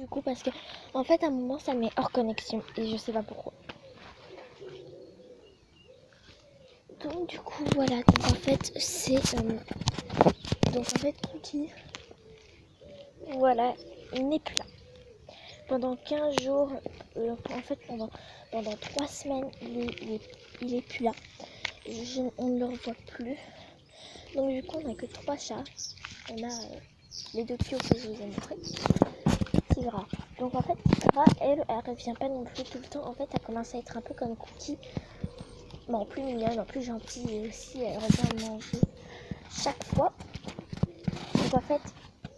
du coup parce que en fait à un moment ça met hors connexion et je sais pas pourquoi. Donc du coup voilà, donc en fait c'est Cookie, voilà, il n'est plus là. Pendant 15 jours, en fait pendant 3 semaines, il est plus là. On ne le revoit plus. Donc du coup on n'a que 3 chats. On a les 2 Kyo que je vous ai montré. Tigra. Donc en fait Tigra, elle revient pas non plus tout le temps. En fait elle commence à être un peu comme Cookie. Bon, plus mignonne, plus gentille et aussi elle revient manger chaque fois. Donc en fait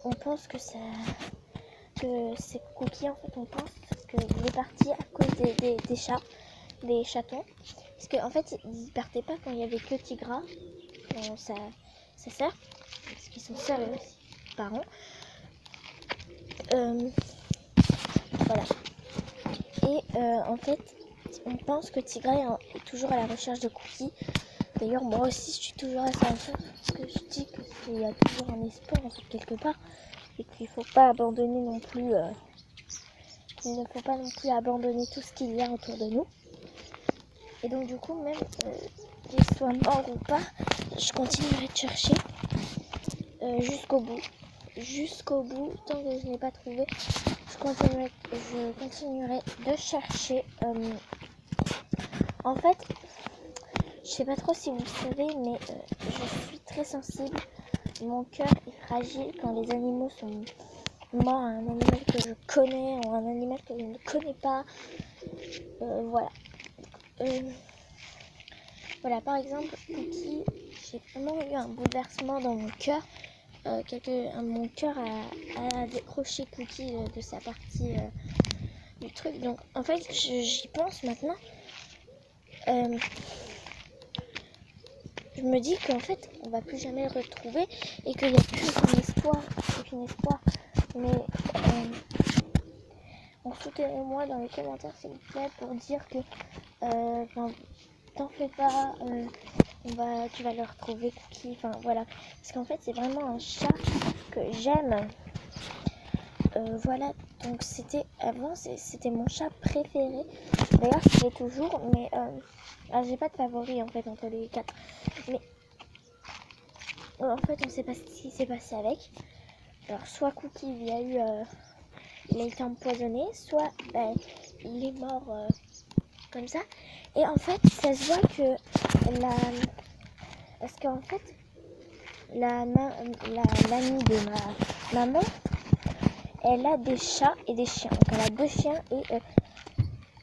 on pense que c'est Cookie, en fait on pense qu'il est parti à cause des chats, des chatons. Parce qu'en fait il partait pas quand il y avait que Tigra, sa sœur, parce qu'ils sont seuls aussi, parents. Voilà. Et en fait on pense que Tigra est toujours à la recherche de Cookie. D'ailleurs moi aussi je suis toujours à sa recherche parce que je dis qu'il y a toujours un espoir en fait quelque part et qu'il faut pas abandonner non plus. Il ne faut pas non plus abandonner tout ce qu'il y a autour de nous. Et donc du coup même qu'il soit mort ou pas, je continuerai de chercher jusqu'au bout. Jusqu'au bout, tant que je n'ai pas trouvé, je continuerai de chercher. En fait, je sais pas trop si vous le savez, mais je suis très sensible. Mon cœur est fragile quand les animaux sont morts, un animal que je connais ou un animal que je ne connais pas. Voilà. Voilà, par exemple, Cookie, j'ai vraiment eu un bouleversement dans mon cœur. Mon cœur a décroché Cookie de sa partie du truc. Donc, en fait, j'y pense maintenant. Je me dis qu'en fait, on va plus jamais le retrouver et qu'il n'y a plus aucun espoir. Mais soutenez-moi dans les commentaires, s'il vous plaît, pour dire que t'en fais pas, tu vas le retrouver, Cookie. Enfin voilà, parce qu'en fait, c'est vraiment un chat que j'aime. Voilà, donc c'était mon chat préféré. D'ailleurs, je l'ai toujours, mais j'ai pas de favori en fait entre les 4. Mais en fait, on sait pas ce qui s'est passé avec. Alors, soit Cookie, il a été empoisonné, soit il est mort comme ça. Et en fait, ça se voit que parce qu'en fait, l'amie de ma maman, elle a des chats et des chiens. Donc elle a 2 chiens et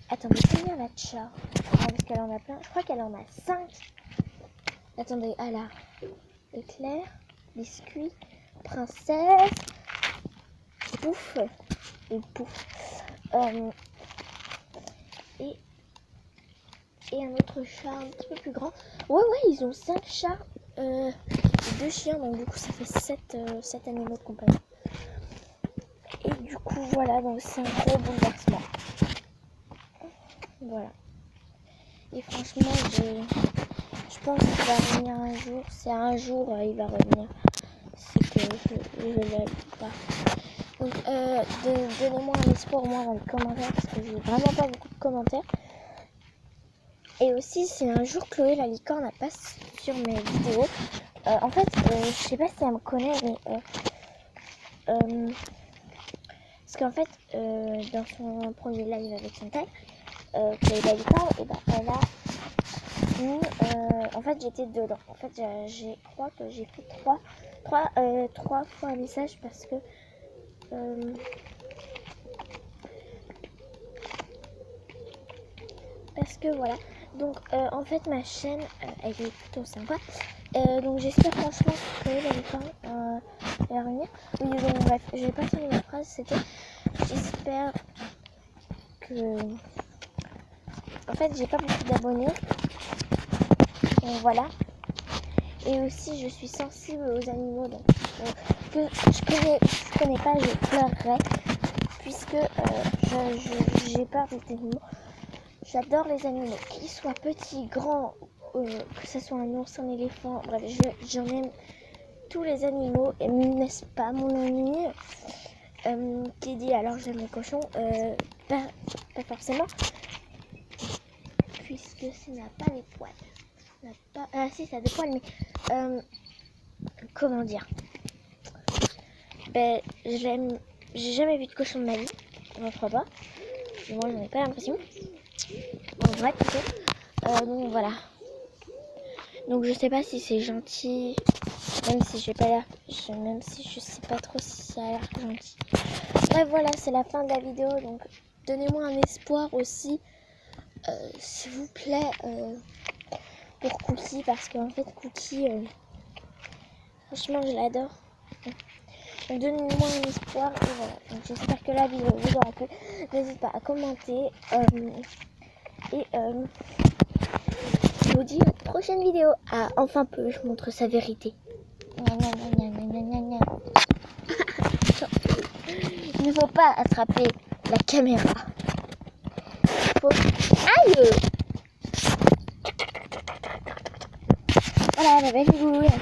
attendez, combien elle a de chats? Parce qu'elle en a plein. Je crois qu'elle en a 5. Attendez, elle a éclair, biscuit, princesse, pouf et pouf. Et un autre chat un petit peu plus grand. Ouais, ils ont 5 chats et 2 chiens. Donc du coup, ça fait 7 animaux de compagnie. Et du coup, voilà, donc c'est un gros bouleversement. Voilà. Et franchement, je pense qu'il va revenir un jour. C'est un jour, il va revenir. C'est que je l'aime pas. Donc, donnez-moi un espoir au moins dans les commentaires parce que j'ai vraiment pas beaucoup de commentaires. Et aussi, c'est un jour Chloé la licorne passe sur mes vidéos. En fait, je sais pas si elle me connaît, mais parce qu'en fait, dans son premier live avec son taille, Chloé la licorne, et elle a mis, en fait, j'étais dedans. En fait, je crois que j'ai fait 3 fois un message parce que voilà. Donc en fait ma chaîne elle est plutôt sympa. Donc j'espère franchement que la licorne va revenir. Oui, donc bref, je vais pas finir ma phrase, c'était j'espère que en fait j'ai pas beaucoup d'abonnés. Voilà. Et aussi je suis sensible aux animaux, donc que je connais pas, je pleurerais puisque j'ai peur des animaux. J'adore les animaux, qu'ils soient petits, grands, que ce soit un ours, un éléphant, bref, j'en aime tous les animaux, et n'est-ce pas mon ami qui dit alors j'aime les cochons, pas forcément, puisque ça n'a pas les poils. Ça n'a pas... Ah si, ça a des poils, mais comment dire, j'ai jamais vu de cochon de ma vie, j'en crois pas. Moi j'en ai pas l'impression. Bon bref plutôt. Donc voilà. Donc je sais pas si c'est gentil, même si j'ai pas l'air, même si je sais pas trop si ça a l'air gentil. Bref voilà, c'est la fin de la vidéo, donc donnez-moi un espoir aussi, s'il vous plaît, pour Cookie, parce qu'en fait Cookie, franchement je l'adore. Donc donnez-moi un espoir et voilà. Donc j'espère que la vidéo vous aura plu. N'hésitez pas à commenter et je vous dis à la prochaine vidéo. Ah, enfin peu, je montre sa vérité. Il ne faut pas attraper la caméra. Aïe! Voilà, la belle figure.